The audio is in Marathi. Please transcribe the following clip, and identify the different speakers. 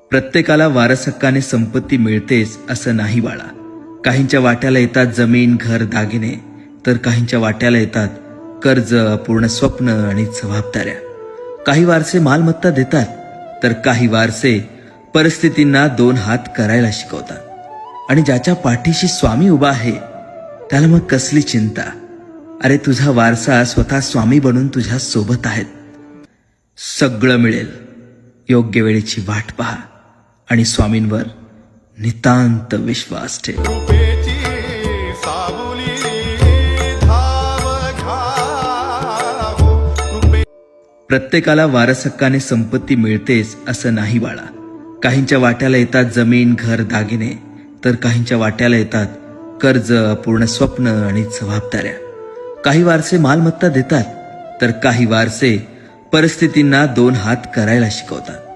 Speaker 1: प्रत्येकाला वारसहक्काने संपत्ती मिळतेच असं नाही बाळा. काहींच्या वाट्याला येतात जमीन, घर, दागिने, तर काहींच्या वाट्याला येतात कर्ज, अपूर्ण स्वप्न आणि जबाबदाऱ्या. काही वारसे मालमत्ता देतात, तर काही वारसे परिस्थितींना दोन हात करायला शिकवतात. आणि ज्याच्या पाठीशी स्वामी उभा आहे त्याला मग कसली चिंता. अरे तुझा वारसा स्वतः स्वामी बनून तुझ्या सोबत आहेत. सगळं मिळेल. योग्य वेळेची वाट पहा आणि स्वामींवर नितांत विश्वास ठेव. प्रत्येकाला वारसहक्काने संपत्ती मिळतेच असं नाही बाळा. काहींच्या वाट्याला येतात जमीन, घर, दागिने, तर काहींच्या वाट्याला येतात कर्ज, अपूर्ण स्वप्न आणि जबाबदाऱ्या. काही वारसे मालमत्ता देतात, तर काही वारसे परिस्थितींना दोन हात करायला शिकवतात.